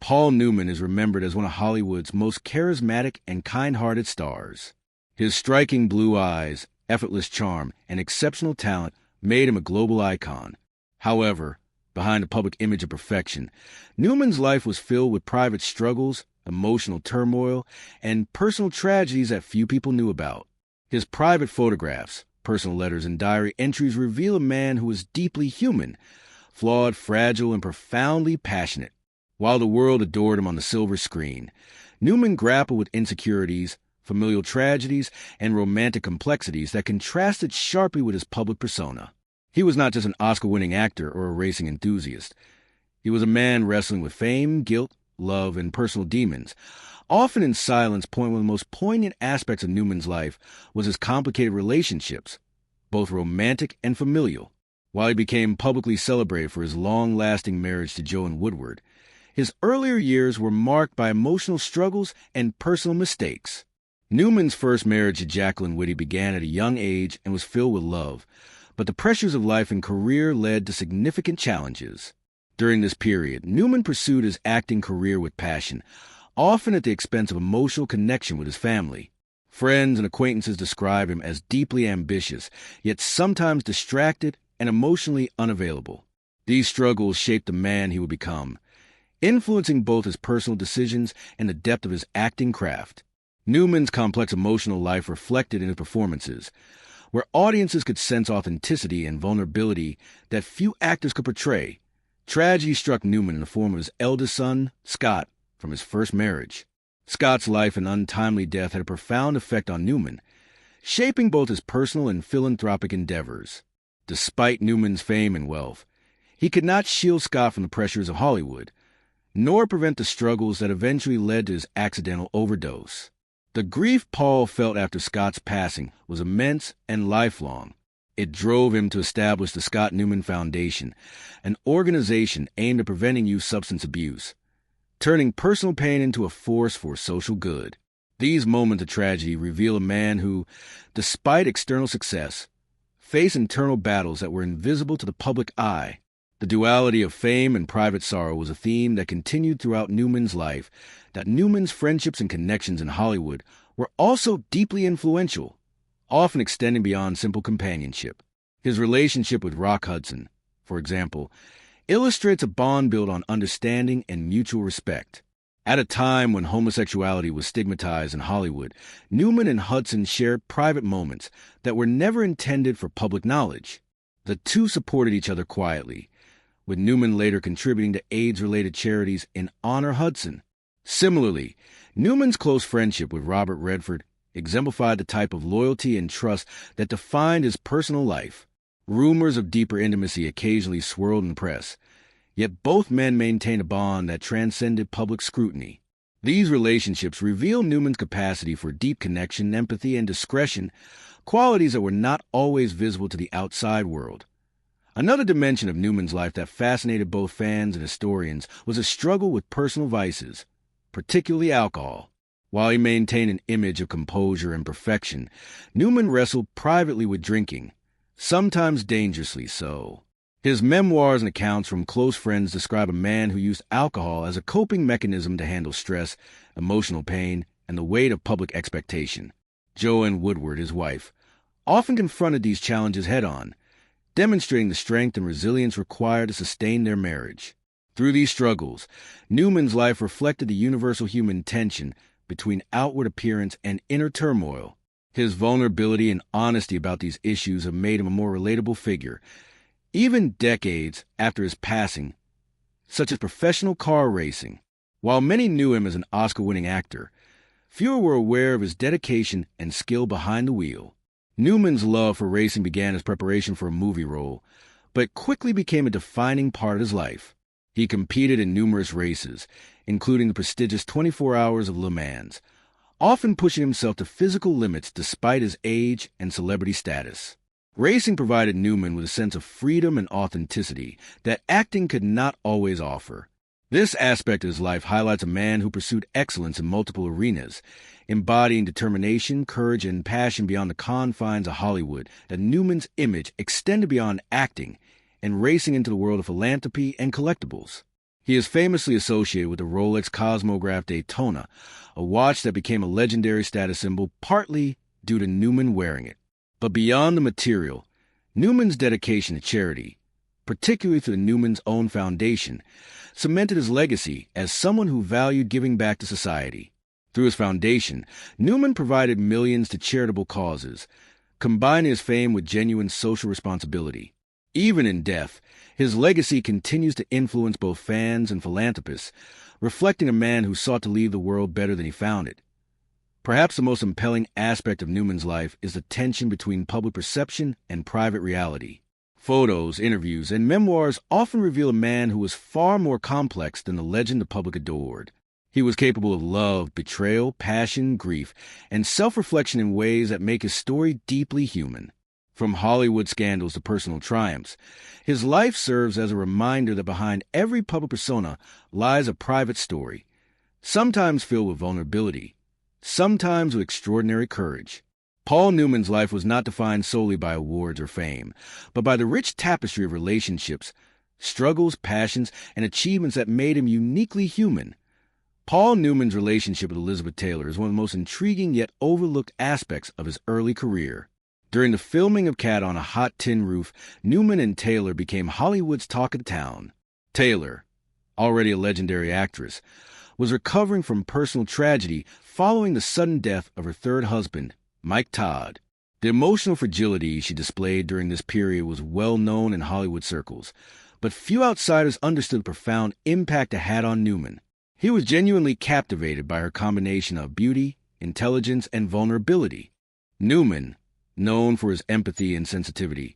Paul Newman is remembered as one of Hollywood's most charismatic and kind-hearted stars. His striking blue eyes, effortless charm, and exceptional talent made him a global icon. However, behind the public image of perfection, Newman's life was filled with private struggles, emotional turmoil, and personal tragedies that few people knew about. His private photographs, personal letters, and diary entries reveal a man who was deeply human, flawed, fragile, and profoundly passionate. While the world adored him on the silver screen, Newman grappled with insecurities, familial tragedies, and romantic complexities that contrasted sharply with his public persona. He was not just an Oscar-winning actor or a racing enthusiast. He was a man wrestling with fame, guilt, love, and personal demons. Often in silence, one of the most poignant aspects of Newman's life was his complicated relationships, both romantic and familial. While he became publicly celebrated for his long-lasting marriage to Joan Woodward, his earlier years were marked by emotional struggles and personal mistakes. Newman's first marriage to Jacqueline Whitty began at a young age and was filled with love, but the pressures of life and career led to significant challenges. During this period, Newman pursued his acting career with passion, often at the expense of emotional connection with his family. Friends and acquaintances describe him as deeply ambitious, yet sometimes distracted and emotionally unavailable. These struggles shaped the man he would become, influencing both his personal decisions and the depth of his acting craft. Newman's complex emotional life reflected in his performances, where audiences could sense authenticity and vulnerability that few actors could portray. Tragedy struck Newman in the form of his eldest son, Scott, from his first marriage. Scott's life and untimely death had a profound effect on Newman, shaping both his personal and philanthropic endeavors. Despite Newman's fame and wealth, he could not shield Scott from the pressures of Hollywood, nor prevent the struggles that eventually led to his accidental overdose. The grief Paul felt after Scott's passing was immense and lifelong. It drove him to establish the Scott Newman Foundation, an organization aimed at preventing youth substance abuse, turning personal pain into a force for social good. These moments of tragedy reveal a man who, despite external success, faced internal battles that were invisible to the public eye. The duality of fame and private sorrow was a theme that continued throughout Newman's life, that Newman's friendships and connections in Hollywood were also deeply influential, often extending beyond simple companionship. His relationship with Rock Hudson, for example, illustrates a bond built on understanding and mutual respect. At a time when homosexuality was stigmatized in Hollywood, Newman and Hudson shared private moments that were never intended for public knowledge. The two supported each other quietly, with Newman later contributing to AIDS-related charities in honor Hudson. Similarly, Newman's close friendship with Robert Redford exemplified the type of loyalty and trust that defined his personal life. Rumors of deeper intimacy occasionally swirled in the press, yet both men maintained a bond that transcended public scrutiny. These relationships reveal Newman's capacity for deep connection, empathy, and discretion, qualities that were not always visible to the outside world. Another dimension of Newman's life that fascinated both fans and historians was a struggle with personal vices, particularly alcohol. While he maintained an image of composure and perfection, Newman wrestled privately with drinking, sometimes dangerously so. His memoirs and accounts from close friends describe a man who used alcohol as a coping mechanism to handle stress, emotional pain, and the weight of public expectation. Joan Woodward, his wife, often confronted these challenges head-on, demonstrating the strength and resilience required to sustain their marriage. Through these struggles, Newman's life reflected the universal human tension between outward appearance and inner turmoil. His vulnerability and honesty about these issues have made him a more relatable figure, even decades after his passing, such as professional car racing. While many knew him as an Oscar-winning actor, fewer were aware of his dedication and skill behind the wheel. Newman's love for racing began as preparation for a movie role, but quickly became a defining part of his life. He competed in numerous races, including the prestigious 24 Hours of Le Mans, often pushing himself to physical limits despite his age and celebrity status. Racing provided Newman with a sense of freedom and authenticity that acting could not always offer. This aspect of his life highlights a man who pursued excellence in multiple arenas, embodying determination, courage, and passion beyond the confines of Hollywood. That Newman's image extended beyond acting and racing into the world of philanthropy and collectibles. He is famously associated with the Rolex Cosmograph Daytona, a watch that became a legendary status symbol partly due to Newman wearing it. But beyond the material, Newman's dedication to charity, particularly through Newman's own foundation, cemented his legacy as someone who valued giving back to society. Through his foundation, Newman provided millions to charitable causes, combining his fame with genuine social responsibility. Even in death, his legacy continues to influence both fans and philanthropists, reflecting a man who sought to leave the world better than he found it. Perhaps the most compelling aspect of Newman's life is the tension between public perception and private reality. Photos, interviews, and memoirs often reveal a man who was far more complex than the legend the public adored. He was capable of love, betrayal, passion, grief, and self-reflection in ways that make his story deeply human. From Hollywood scandals to personal triumphs, his life serves as a reminder that behind every public persona lies a private story, sometimes filled with vulnerability, sometimes with extraordinary courage. Paul Newman's life was not defined solely by awards or fame, but by the rich tapestry of relationships, struggles, passions, and achievements that made him uniquely human. Paul Newman's relationship with Elizabeth Taylor is one of the most intriguing yet overlooked aspects of his early career. During the filming of Cat on a Hot Tin Roof, Newman and Taylor became Hollywood's talk of the town. Taylor, already a legendary actress, was recovering from personal tragedy following the sudden death of her third husband, Mike Todd. The emotional fragility she displayed during this period was well known in Hollywood circles, but few outsiders understood the profound impact it had on Newman. He was genuinely captivated by her combination of beauty, intelligence, and vulnerability. Newman, known for his empathy and sensitivity,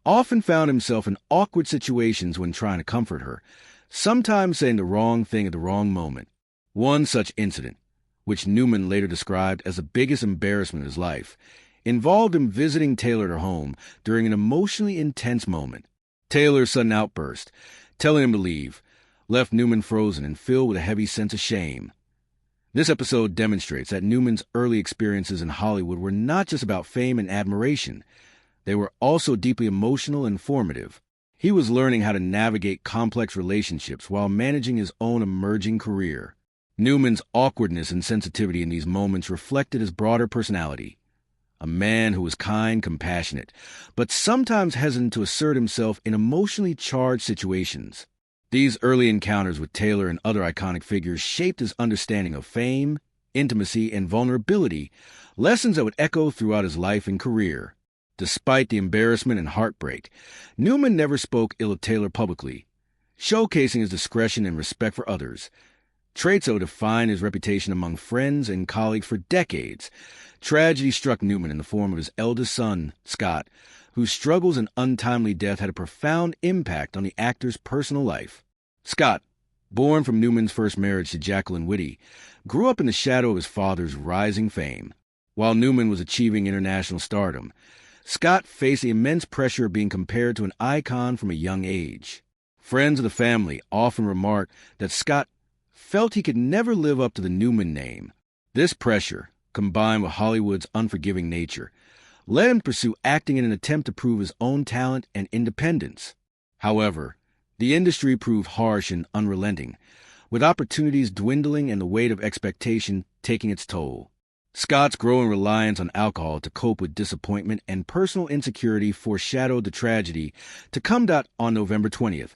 often found himself in awkward situations when trying to comfort her, sometimes saying the wrong thing at the wrong moment. One such incident, which Newman later described as the biggest embarrassment of his life, involved him visiting Taylor at her home during an emotionally intense moment. Taylor's sudden outburst, telling him to leave, left Newman frozen and filled with a heavy sense of shame. This episode demonstrates that Newman's early experiences in Hollywood were not just about fame and admiration. They were also deeply emotional and formative. He was learning how to navigate complex relationships while managing his own emerging career. Newman's awkwardness and sensitivity in these moments reflected his broader personality. A man who was kind, compassionate, but sometimes hesitant to assert himself in emotionally charged situations. These early encounters with Taylor and other iconic figures shaped his understanding of fame, intimacy, and vulnerability, lessons that would echo throughout his life and career. Despite the embarrassment and heartbreak, Newman never spoke ill of Taylor publicly, showcasing his discretion and respect for others. Traits that would define his reputation among friends and colleagues for decades. Tragedy struck Newman in the form of his eldest son, Scott, whose struggles and untimely death had a profound impact on the actor's personal life. Scott, born from Newman's first marriage to Jacqueline Whitty, grew up in the shadow of his father's rising fame. While Newman was achieving international stardom, Scott faced the immense pressure of being compared to an icon from a young age. Friends of the family often remarked that Scott felt he could never live up to the Newman name. This pressure, combined with Hollywood's unforgiving nature, led him to pursue acting in an attempt to prove his own talent and independence. However, the industry proved harsh and unrelenting, with opportunities dwindling and the weight of expectation taking its toll. Scott's growing reliance on alcohol to cope with disappointment and personal insecurity foreshadowed the tragedy to come on November 20th,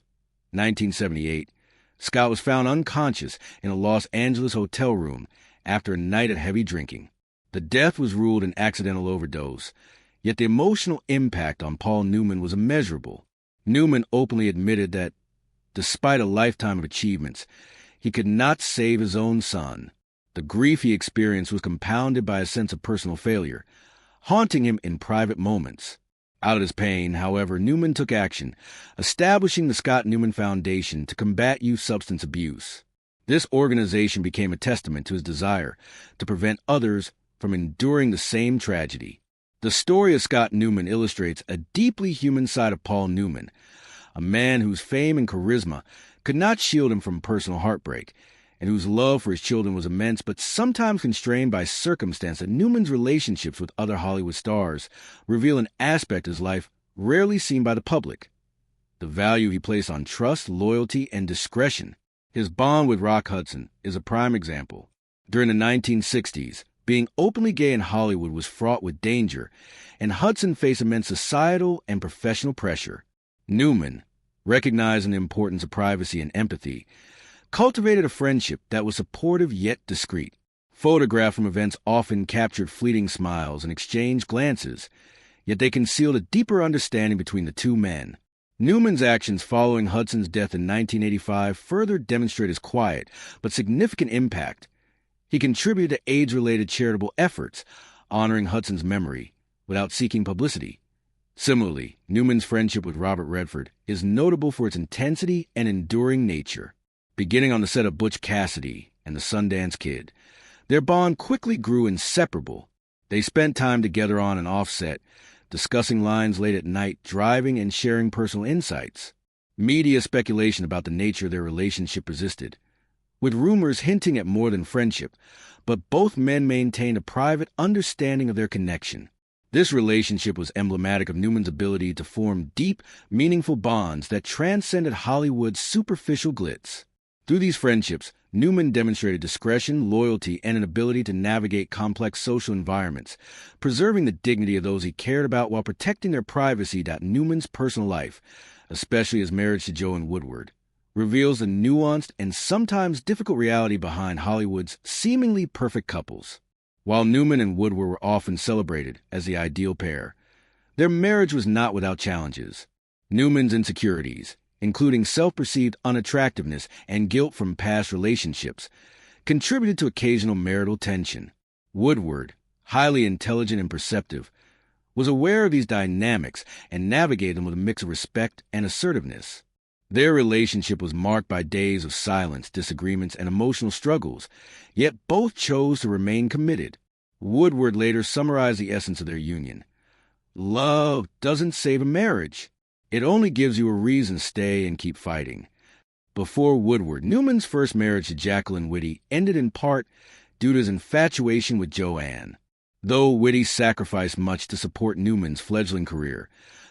1978. Scott was found unconscious in a Los Angeles hotel room after a night of heavy drinking. The death was ruled an accidental overdose, yet the emotional impact on Paul Newman was immeasurable. Newman openly admitted that, despite a lifetime of achievements, he could not save his own son. The grief he experienced was compounded by a sense of personal failure, haunting him in private moments. Out of his pain, however, Newman took action, establishing the Scott Newman Foundation to combat youth substance abuse. This organization became a testament to his desire to prevent others from enduring the same tragedy. The story of Scott Newman illustrates a deeply human side of Paul Newman, a man whose fame and charisma could not shield him from personal heartbreak, and whose love for his children was immense but sometimes constrained by circumstance. That Newman's relationships with other Hollywood stars reveal an aspect of his life rarely seen by the public: the value he placed on trust, loyalty, and discretion. His bond with Rock Hudson is a prime example. During the 1960s, being openly gay in Hollywood was fraught with danger, and Hudson faced immense societal and professional pressure. Newman, recognizing the importance of privacy and empathy, cultivated a friendship that was supportive yet discreet. Photographs from events often captured fleeting smiles and exchanged glances, yet they concealed a deeper understanding between the two men. Newman's actions following Hudson's death in 1985 further demonstrate his quiet but significant impact. He contributed to AIDS-related charitable efforts, honoring Hudson's memory without seeking publicity. Similarly, Newman's friendship with Robert Redford is notable for its intensity and enduring nature. Beginning on the set of Butch Cassidy and the Sundance Kid, their bond quickly grew inseparable. They spent time together on and off set, discussing lines late at night, driving and sharing personal insights. Media speculation about the nature of their relationship persisted, with rumors hinting at more than friendship, but both men maintained a private understanding of their connection. This relationship was emblematic of Newman's ability to form deep, meaningful bonds that transcended Hollywood's superficial glitz. Through these friendships, Newman demonstrated discretion, loyalty, and an ability to navigate complex social environments, preserving the dignity of those he cared about while protecting their privacy. Newman's personal life, especially his marriage to Joan Woodward, reveals the nuanced and sometimes difficult reality behind Hollywood's seemingly perfect couples. While Newman and Woodward were often celebrated as the ideal pair, their marriage was not without challenges. Newman's insecurities, including self-perceived unattractiveness and guilt from past relationships, contributed to occasional marital tension. Woodward, highly intelligent and perceptive, was aware of these dynamics and navigated them with a mix of respect and assertiveness. Their relationship was marked by days of silence, disagreements, and emotional struggles, yet both chose to remain committed. Woodward later summarized the essence of their union. "Love doesn't save a marriage. It only gives you a reason to stay and keep fighting." Before Woodward, Newman's first marriage to Jacqueline Whitty ended in part due to his infatuation with Joanne. Though Whitty sacrificed much to support Newman's fledgling career,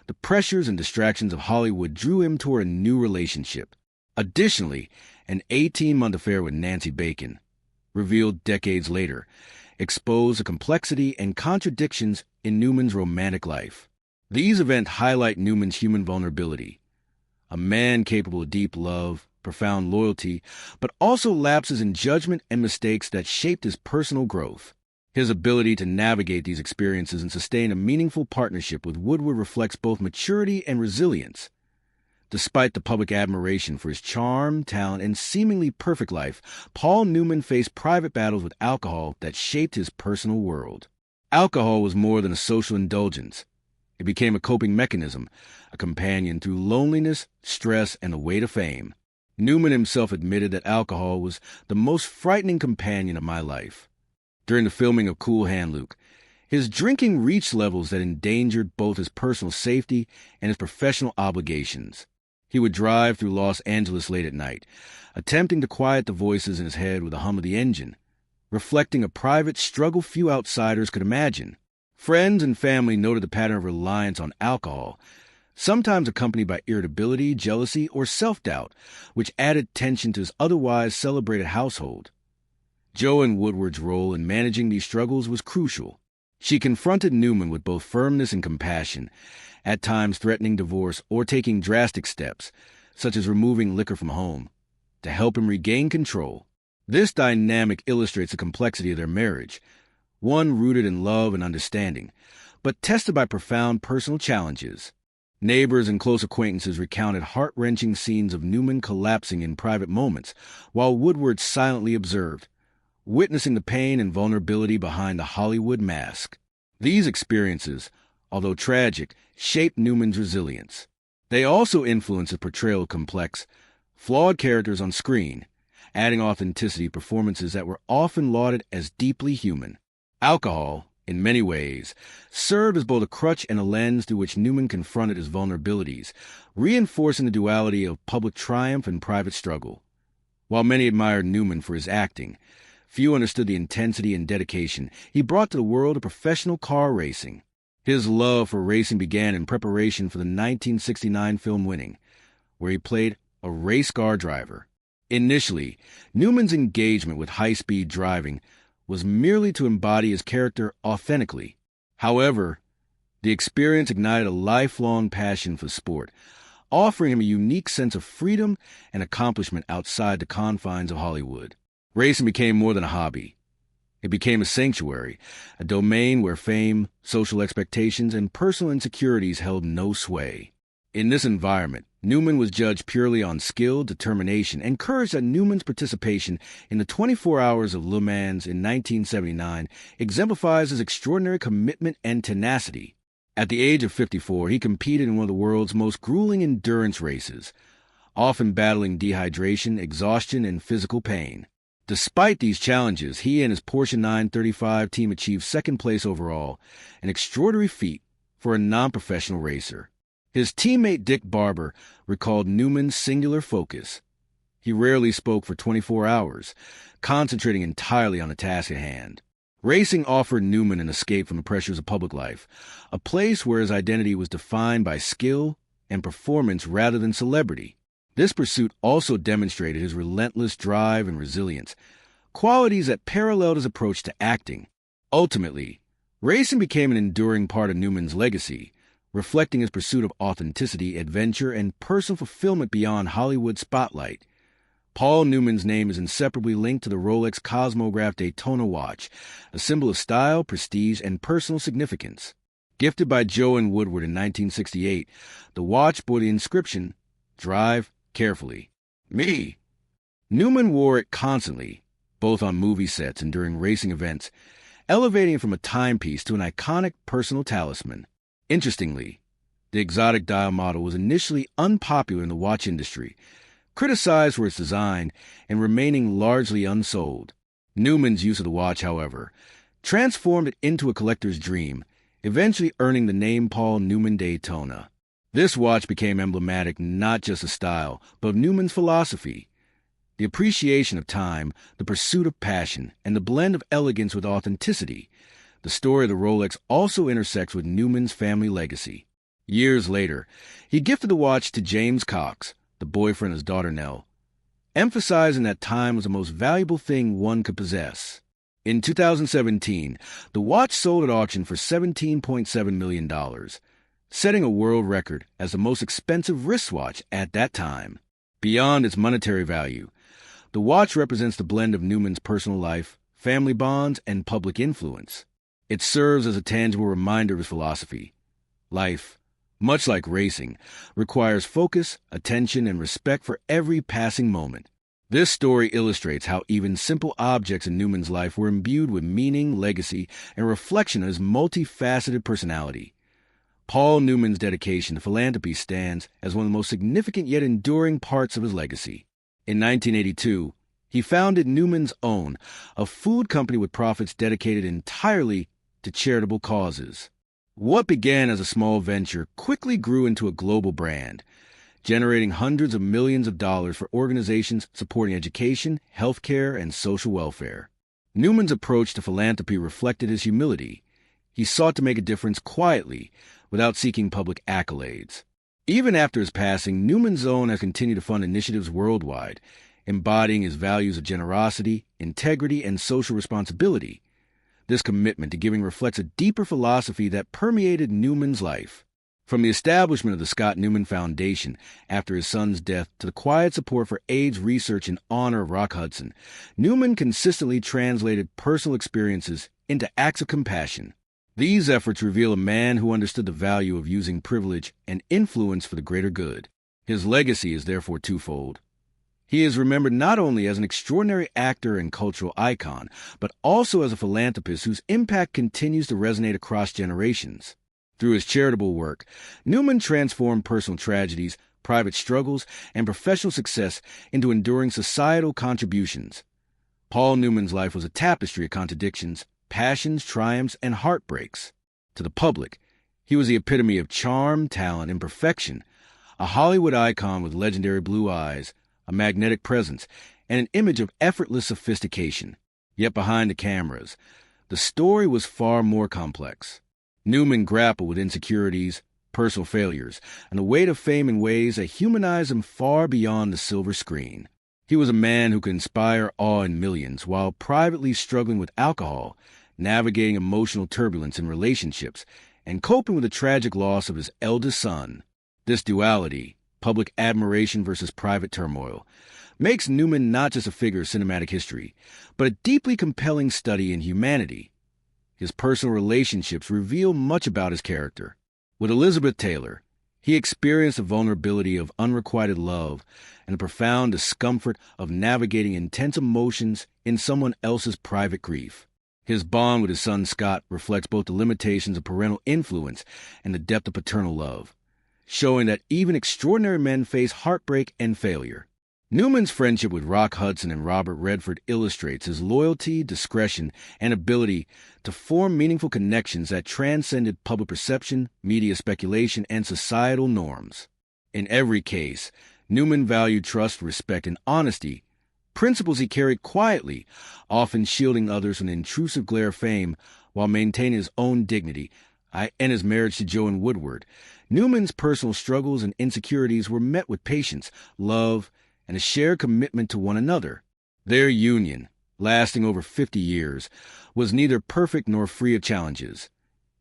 the pressures and distractions of Hollywood drew him toward a new relationship. Additionally, an 18-month affair with Nancy Bacon, revealed decades later, exposed the complexity and contradictions in Newman's romantic life. These events highlight Newman's human vulnerability, a man capable of deep love, profound loyalty, but also lapses in judgment and mistakes that shaped his personal growth. His ability to navigate these experiences and sustain a meaningful partnership with Woodward reflects both maturity and resilience. Despite the public admiration for his charm, talent, and seemingly perfect life, Paul Newman faced private battles with alcohol that shaped his personal world. Alcohol was more than a social indulgence. It became a coping mechanism, a companion through loneliness, stress, and the weight of fame. Newman himself admitted that alcohol was the most frightening companion of my life. During the filming of Cool Hand Luke, his drinking reached levels that endangered both his personal safety and his professional obligations. He would drive through Los Angeles late at night, attempting to quiet the voices in his head with the hum of the engine, reflecting a private struggle few outsiders could imagine. Friends and family noted the pattern of reliance on alcohol, sometimes accompanied by irritability, jealousy, or self-doubt, which added tension to his otherwise celebrated household. Joan Woodward's role in managing these struggles was crucial. She confronted Newman with both firmness and compassion, at times threatening divorce or taking drastic steps, such as removing liquor from home, to help him regain control. This dynamic illustrates the complexity of their marriage, one rooted in love and understanding, but tested by profound personal challenges. Neighbors and close acquaintances recounted heart-wrenching scenes of Newman collapsing in private moments, while Woodward silently observed, witnessing the pain and vulnerability behind the Hollywood mask. These experiences, although tragic, shaped Newman's resilience. They also influenced his portrayal of complex, flawed characters on screen, adding authenticity to performances that were often lauded as deeply human. Alcohol, in many ways, served as both a crutch and a lens through which Newman confronted his vulnerabilities, reinforcing the duality of public triumph and private struggle. While many admired Newman for his acting, few understood the intensity and dedication he brought to the world of professional car racing. His love for racing began in preparation for the 1969 film Winning, where he played a race car driver. Initially, Newman's engagement with high-speed driving was merely to embody his character authentically. However, the experience ignited a lifelong passion for sport, offering him a unique sense of freedom and accomplishment outside the confines of Hollywood. Racing became more than a hobby. It became a sanctuary, a domain where fame, social expectations, and personal insecurities held no sway. In this environment, Newman was judged purely on skill, determination, and courage. That Newman's participation in the 24 Hours of Le Mans in 1979 exemplifies his extraordinary commitment and tenacity. At the age of 54, he competed in one of the world's most grueling endurance races, often battling dehydration, exhaustion, and physical pain. Despite these challenges, he and his Porsche 935 team achieved second place overall, an extraordinary feat for a non-professional racer. His teammate Dick Barber recalled Newman's singular focus. He rarely spoke for 24 hours, concentrating entirely on the task at hand. Racing offered Newman an escape from the pressures of public life, a place where his identity was defined by skill and performance rather than celebrity. This pursuit also demonstrated his relentless drive and resilience, qualities that paralleled his approach to acting. Ultimately, racing became an enduring part of Newman's legacy, reflecting his pursuit of authenticity, adventure, and personal fulfillment beyond Hollywood's spotlight. Paul Newman's name is inseparably linked to the Rolex Cosmograph Daytona watch, a symbol of style, prestige, and personal significance. Gifted by Joe and Woodward in 1968, the watch bore the inscription, "Drive carefully. Me." Newman wore it constantly, both on movie sets and during racing events, elevating it from a timepiece to an iconic personal talisman. Interestingly, the exotic dial model was initially unpopular in the watch industry, criticized for its design and remaining largely unsold. Newman's use of the watch, however, transformed it into a collector's dream, eventually earning the name Paul Newman Daytona. This watch became emblematic not just of style, but of Newman's philosophy. The appreciation of time, the pursuit of passion, and the blend of elegance with authenticity. The story of the Rolex also intersects with Newman's family legacy. Years later, he gifted the watch to James Cox, the boyfriend of his daughter Nell, emphasizing that time was the most valuable thing one could possess. In 2017, the watch sold at auction for $17.7 million, setting a world record as the most expensive wristwatch at that time. Beyond its monetary value, the watch represents the blend of Newman's personal life, family bonds, and public influence. It serves as a tangible reminder of his philosophy. Life, much like racing, requires focus, attention, and respect for every passing moment. This story illustrates how even simple objects in Newman's life were imbued with meaning, legacy, and reflection of his multifaceted personality. Paul Newman's dedication to philanthropy stands as one of the most significant yet enduring parts of his legacy. In 1982, he founded Newman's Own, a food company with profits dedicated entirely to charitable causes. What began as a small venture quickly grew into a global brand, generating hundreds of millions of dollars for organizations supporting education, healthcare, and social welfare. Newman's approach to philanthropy reflected his humility. He sought to make a difference quietly, without seeking public accolades. Even after his passing, Newman's Own has continued to fund initiatives worldwide, embodying his values of generosity, integrity, and social responsibility. This commitment to giving reflects a deeper philosophy that permeated Newman's life. From the establishment of the Scott Newman Foundation after his son's death to the quiet support for AIDS research in honor of Rock Hudson, Newman consistently translated personal experiences into acts of compassion. These efforts reveal a man who understood the value of using privilege and influence for the greater good. His legacy is therefore twofold. He is remembered not only as an extraordinary actor and cultural icon, but also as a philanthropist whose impact continues to resonate across generations. Through his charitable work, Newman transformed personal tragedies, private struggles, and professional success into enduring societal contributions. Paul Newman's life was a tapestry of contradictions, passions, triumphs, and heartbreaks. To the public, he was the epitome of charm, talent, and perfection, a Hollywood icon with legendary blue eyes, a magnetic presence, and an image of effortless sophistication. Yet behind the cameras, the story was far more complex. Newman grappled with insecurities, personal failures, and the weight of fame in ways that humanized him far beyond the silver screen. He was a man who could inspire awe in millions while privately struggling with alcohol, navigating emotional turbulence in relationships, and coping with the tragic loss of his eldest son. This duality, public admiration versus private turmoil, makes Newman not just a figure of cinematic history, but a deeply compelling study in humanity. His personal relationships reveal much about his character. With Elizabeth Taylor, he experienced the vulnerability of unrequited love and the profound discomfort of navigating intense emotions in someone else's private grief. His bond with his son Scott reflects both the limitations of parental influence and the depth of paternal love, showing that even extraordinary men face heartbreak and failure. Newman's friendship with Rock Hudson and Robert Redford illustrates his loyalty, discretion, and ability to form meaningful connections that transcended public perception, media speculation, and societal norms. In every case, Newman valued trust, respect, and honesty, principles he carried quietly, often shielding others from the intrusive glare of fame while maintaining his own dignity. And his marriage to Joan Woodward, Newman's personal struggles and insecurities were met with patience, love, and a shared commitment to one another. Their union, lasting over 50 years, was neither perfect nor free of challenges,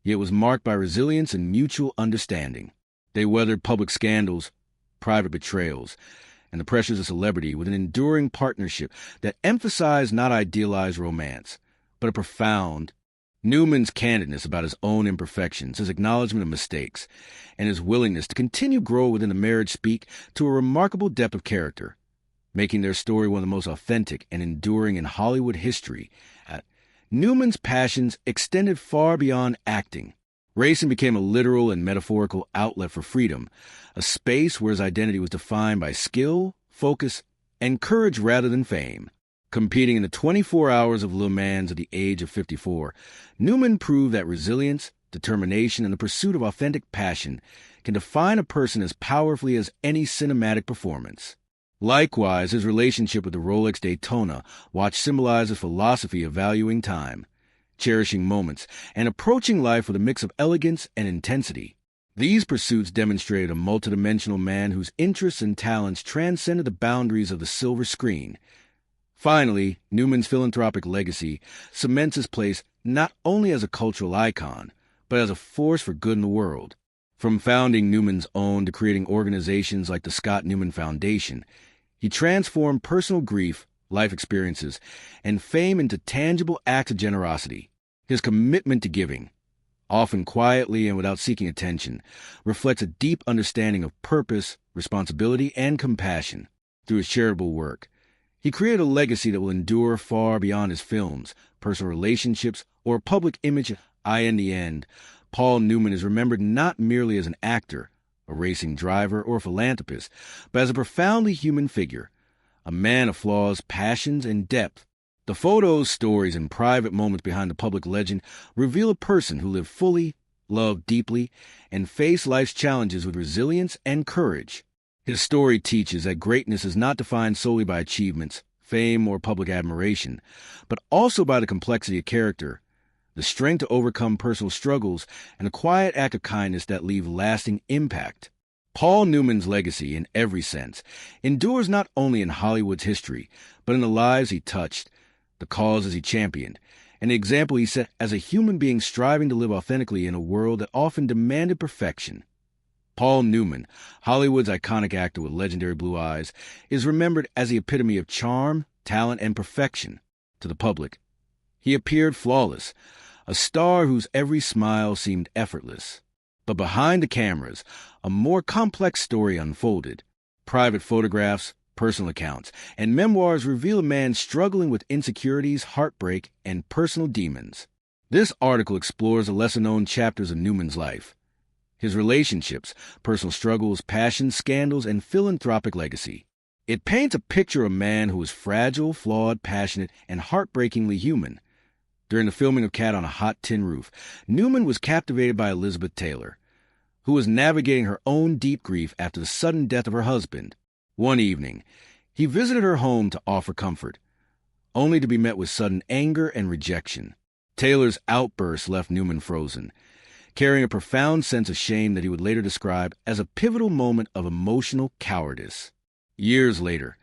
yet was marked by resilience and mutual understanding. They weathered public scandals, private betrayals, and the pressures of celebrity with an enduring partnership that emphasized not idealized romance, but a profound. Newman's candidness about his own imperfections, his acknowledgement of mistakes, and his willingness to continue grow within the marriage speak to a remarkable depth of character, making their story one of the most authentic and enduring in Hollywood history. Newman's passions extended far beyond acting. Racing became a literal and metaphorical outlet for freedom, a space where his identity was defined by skill, focus, and courage rather than fame. Competing in the 24 Hours of Le Mans at the age of 54, Newman proved that resilience, determination, and the pursuit of authentic passion can define a person as powerfully as any cinematic performance. Likewise, his relationship with the Rolex Daytona watch symbolizes philosophy of valuing time, cherishing moments, and approaching life with a mix of elegance and intensity. These pursuits demonstrated a multidimensional man whose interests and talents transcended the boundaries of the silver screen. Finally, Newman's philanthropic legacy cements his place not only as a cultural icon, but as a force for good in the world. From founding Newman's Own to creating organizations like the Scott Newman Foundation, he transformed personal grief, life experiences, and fame into tangible acts of generosity. His commitment to giving, often quietly and without seeking attention, reflects a deep understanding of purpose, responsibility, and compassion. Through his charitable work, he created a legacy that will endure far beyond his films, personal relationships, or public image. In the end, Paul Newman is remembered not merely as an actor, a racing driver, or a philanthropist, but as a profoundly human figure, a man of flaws, passions, and depth. The photos, stories, and private moments behind the public legend reveal a person who lived fully, loved deeply, and faced life's challenges with resilience and courage. His story teaches that greatness is not defined solely by achievements, fame, or public admiration, but also by the complexity of character, the strength to overcome personal struggles, and a quiet act of kindness that leave lasting impact. Paul Newman's legacy, in every sense, endures not only in Hollywood's history, but in the lives he touched, the causes he championed, and the example he set as a human being striving to live authentically in a world that often demanded perfection. Paul Newman, Hollywood's iconic actor with legendary blue eyes, is remembered as the epitome of charm, talent, and perfection. To the public, he appeared flawless, a star whose every smile seemed effortless. But behind the cameras, a more complex story unfolded. Private photographs, personal accounts, and memoirs reveal a man struggling with insecurities, heartbreak, and personal demons. This article explores the lesser-known chapters of Newman's life, his relationships, personal struggles, passions, scandals, and philanthropic legacy. It paints a picture of a man who was fragile, flawed, passionate, and heartbreakingly human. During the filming of Cat on a Hot Tin Roof, Newman was captivated by Elizabeth Taylor, who was navigating her own deep grief after the sudden death of her husband. One evening, he visited her home to offer comfort, only to be met with sudden anger and rejection. Taylor's outburst left Newman frozen, carrying a profound sense of shame that he would later describe as a pivotal moment of emotional cowardice. Years later,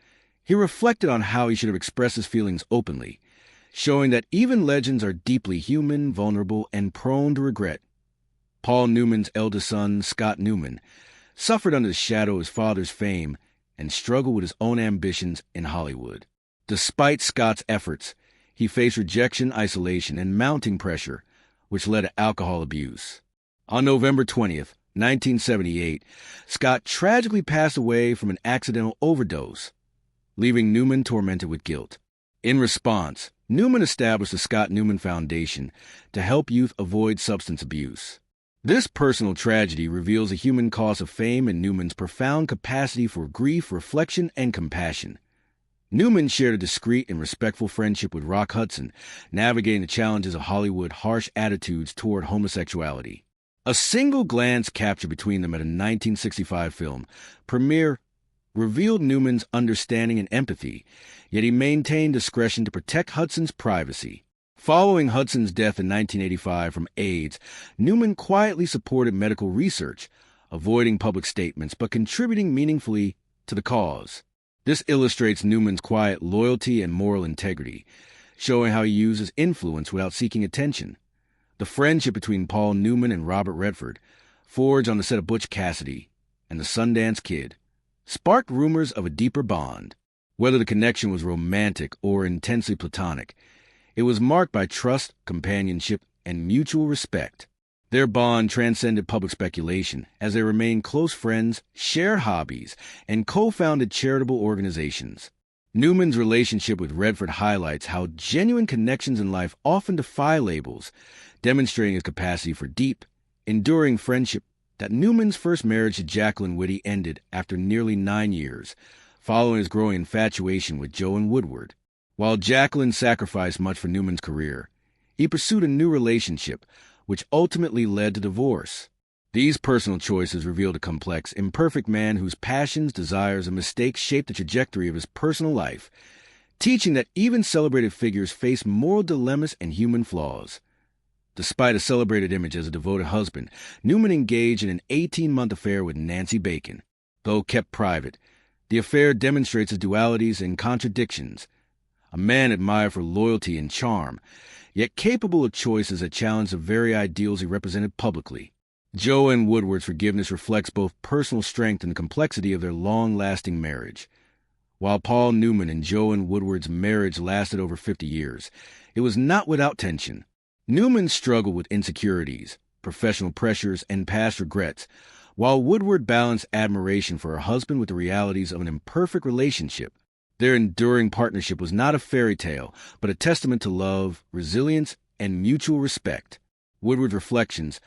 He reflected on how he should have expressed his feelings openly, showing that even legends are deeply human, vulnerable, and prone to regret. Paul Newman's eldest son, Scott Newman, suffered under the shadow of his father's fame and struggled with his own ambitions in Hollywood. Despite Scott's efforts, he faced rejection, isolation, and mounting pressure, which led to alcohol abuse. On November 20th, 1978, Scott tragically passed away from an accidental overdose, leaving Newman tormented with guilt. In response, Newman established the Scott Newman Foundation to help youth avoid substance abuse. This personal tragedy reveals the human cost of fame and Newman's profound capacity for grief, reflection, and compassion. Newman shared a discreet and respectful friendship with Rock Hudson, navigating the challenges of Hollywood's harsh attitudes toward homosexuality. A single glance captured between them at a 1965 film premiere revealed Newman's understanding and empathy, yet he maintained discretion to protect Hudson's privacy. Following Hudson's death in 1985 from AIDS, Newman quietly supported medical research, avoiding public statements but contributing meaningfully to the cause. This illustrates Newman's quiet loyalty and moral integrity, showing how he uses influence without seeking attention. The friendship between Paul Newman and Robert Redford, forged on the set of Butch Cassidy and The Sundance Kid, sparked rumors of a deeper bond. Whether the connection was romantic or intensely platonic, it was marked by trust, companionship, and mutual respect. Their bond transcended public speculation as they remained close friends, shared hobbies, and co-founded charitable organizations. Newman's relationship with Redford highlights how genuine connections in life often defy labels, demonstrating his capacity for deep, enduring friendship. That Newman's first marriage to Jacqueline Whitty ended after nearly 9 years, following his growing infatuation with Joan Woodward. While Jacqueline sacrificed much for Newman's career, he pursued a new relationship, which ultimately led to divorce. These personal choices revealed a complex, imperfect man whose passions, desires, and mistakes shaped the trajectory of his personal life, teaching that even celebrated figures face moral dilemmas and human flaws. Despite a celebrated image as a devoted husband, Newman engaged in an 18-month affair with Nancy Bacon. Though kept private, the affair demonstrates his dualities and contradictions. A man admired for loyalty and charm, yet capable of choices that challenged the very ideals he represented publicly. Joan Woodward's forgiveness reflects both personal strength and the complexity of their long-lasting marriage. While Paul Newman and Joan Woodward's marriage lasted over 50 years, it was not without tension. Newman struggled with insecurities, professional pressures, and past regrets, while Woodward balanced admiration for her husband with the realities of an imperfect relationship. Their enduring partnership was not a fairy tale, but a testament to love, resilience, and mutual respect. Woodward's reflections,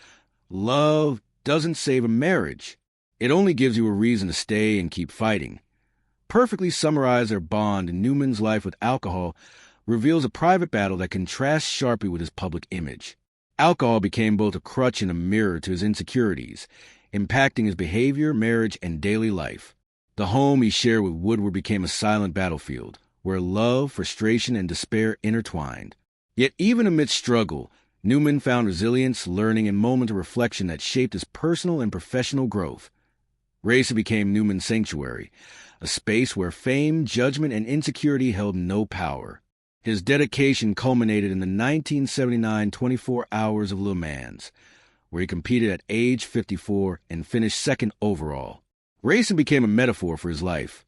"Love doesn't save a marriage. It only gives you a reason to stay and keep fighting," perfectly summarize their bond. In Newman's life with alcohol reveals a private battle that contrasts sharply with his public image. Alcohol became both a crutch and a mirror to his insecurities, impacting his behavior, marriage, and daily life. The home he shared with Woodward became a silent battlefield, where love, frustration, and despair intertwined. Yet even amidst struggle, Newman found resilience, learning, and moments of reflection that shaped his personal and professional growth. Racer became Newman's sanctuary, a space where fame, judgment, and insecurity held no power. His dedication culminated in the 1979 24 Hours of Le Mans, where he competed at age 54 and finished second overall. Racing became a metaphor for his life,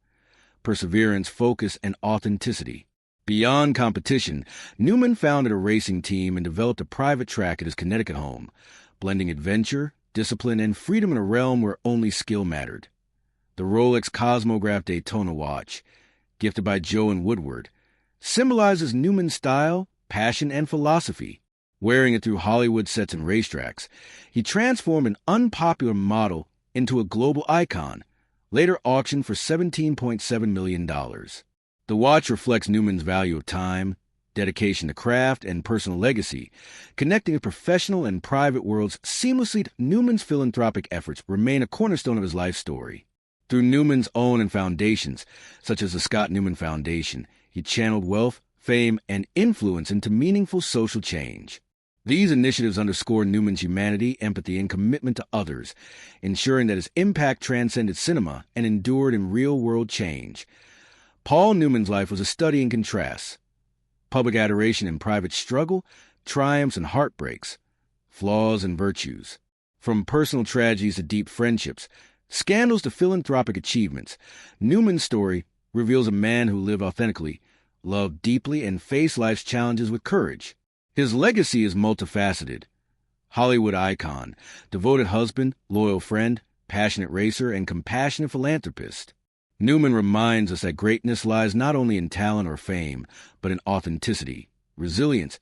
perseverance, focus, and authenticity. Beyond competition, Newman founded a racing team and developed a private track at his Connecticut home, blending adventure, discipline, and freedom in a realm where only skill mattered. The Rolex Cosmograph Daytona watch, gifted by Joan Woodward, symbolizes Newman's style, passion, and philosophy. Wearing it through Hollywood sets and racetracks, he transformed an unpopular model into a global icon, later auctioned for $17.7 million. The watch reflects Newman's value of time, dedication to craft, and personal legacy, connecting the professional and private worlds seamlessly. Newman's philanthropic efforts remain a cornerstone of his life story. Through Newman's own and foundations, such as the Scott Newman Foundation, he channeled wealth, fame, and influence into meaningful social change. These initiatives underscore Newman's humanity, empathy, and commitment to others, ensuring that his impact transcended cinema and endured in real-world change. Paul Newman's life was a study in contrasts: public adoration and private struggle, triumphs and heartbreaks, flaws and virtues. From personal tragedies to deep friendships, scandals to philanthropic achievements, Newman's story reveals a man who lived authentically, loved deeply, and faced life's challenges with courage. His legacy is multifaceted. Hollywood icon, devoted husband, loyal friend, passionate racer, and compassionate philanthropist. Newman reminds us that greatness lies not only in talent or fame, but in authenticity, resilience,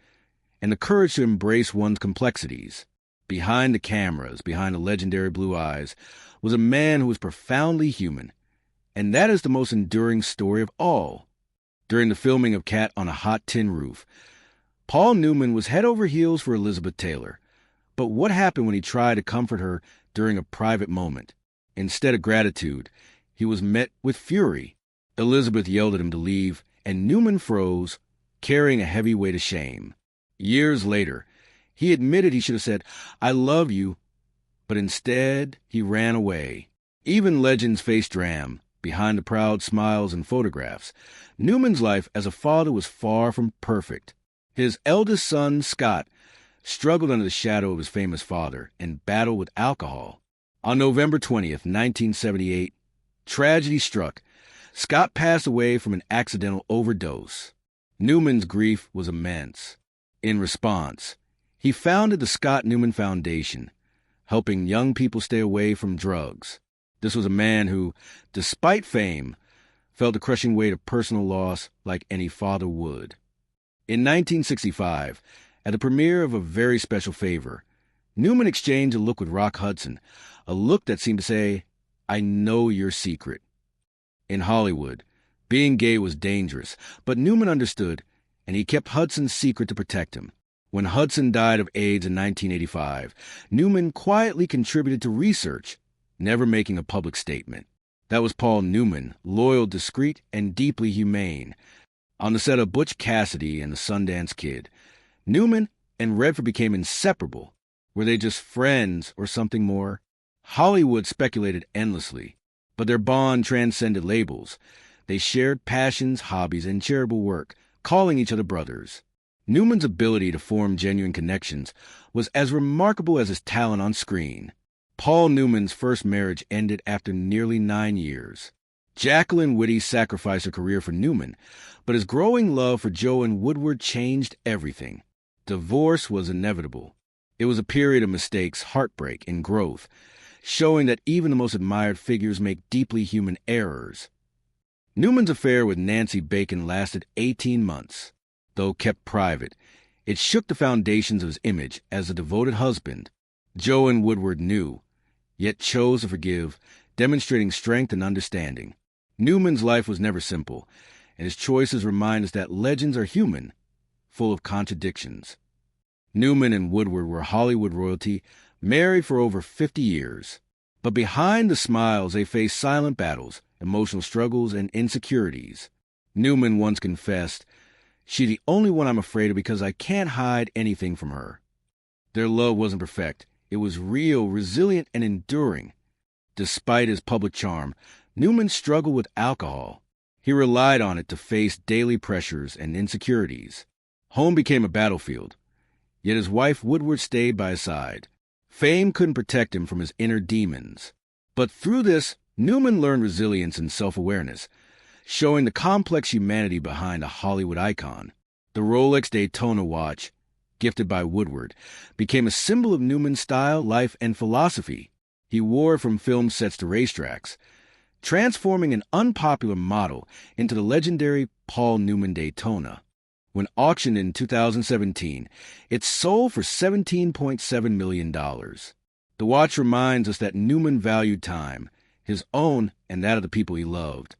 and the courage to embrace one's complexities. Behind the cameras, behind the legendary blue eyes, was a man who was profoundly human, and that is the most enduring story of all. During the filming of Cat on a Hot Tin Roof, Paul Newman was head over heels for Elizabeth Taylor. But what happened when he tried to comfort her during a private moment? Instead of gratitude, he was met with fury. Elizabeth yelled at him to leave, and Newman froze, carrying a heavy weight of shame. Years later, he admitted he should have said, "I love you," but instead he ran away. Even legends face drama. Behind the proud smiles and photographs, Newman's life as a father was far from perfect. His eldest son, Scott, struggled under the shadow of his famous father and battled with alcohol. On November 20th, 1978, tragedy struck. Scott passed away from an accidental overdose. Newman's grief was immense. In response, he founded the Scott Newman Foundation, helping young people stay away from drugs. This was a man who, despite fame, felt the crushing weight of personal loss like any father would. In 1965, at the premiere of A Very Special Favor, Newman exchanged a look with Rock Hudson, a look that seemed to say, "I know your secret." In Hollywood, being gay was dangerous, but Newman understood, and he kept Hudson's secret to protect him. When Hudson died of AIDS in 1985, Newman quietly contributed to research, never making a public statement. That was Paul Newman, loyal, discreet, and deeply humane. On the set of Butch Cassidy and the Sundance Kid, Newman and Redford became inseparable. Were they just friends or something more? Hollywood speculated endlessly, but their bond transcended labels. They shared passions, hobbies, and charitable work, calling each other brothers. Newman's ability to form genuine connections was as remarkable as his talent on screen. Paul Newman's first marriage ended after nearly 9 years. Jacqueline Whitty sacrificed her career for Newman, but his growing love for Joan Woodward changed everything. Divorce was inevitable. It was a period of mistakes, heartbreak, and growth, showing that even the most admired figures make deeply human errors. Newman's affair with Nancy Bacon lasted 18 months. Though kept private, it shook the foundations of his image as a devoted husband. Joan Woodward knew, yet chose to forgive, demonstrating strength and understanding. Newman's life was never simple, and his choices remind us that legends are human, full of contradictions. Newman and Woodward were Hollywood royalty, married for over 50 years. But behind the smiles, they faced silent battles, emotional struggles, and insecurities. Newman once confessed, "She's the only one I'm afraid of because I can't hide anything from her." Their love wasn't perfect. It was real, resilient, and enduring. Despite his public charm, Newman struggled with alcohol. He relied on it to face daily pressures and insecurities. Home became a battlefield. Yet his wife Woodward stayed by his side. Fame couldn't protect him from his inner demons. But through this, Newman learned resilience and self-awareness, showing the complex humanity behind a Hollywood icon. The Rolex Daytona watch, gifted by Woodward, became a symbol of Newman's style, life, and philosophy. He wore it from film sets to racetracks, transforming an unpopular model into the legendary Paul Newman Daytona. When auctioned in 2017, it sold for $17.7 million. The watch reminds us that Newman valued time, his own and that of the people he loved.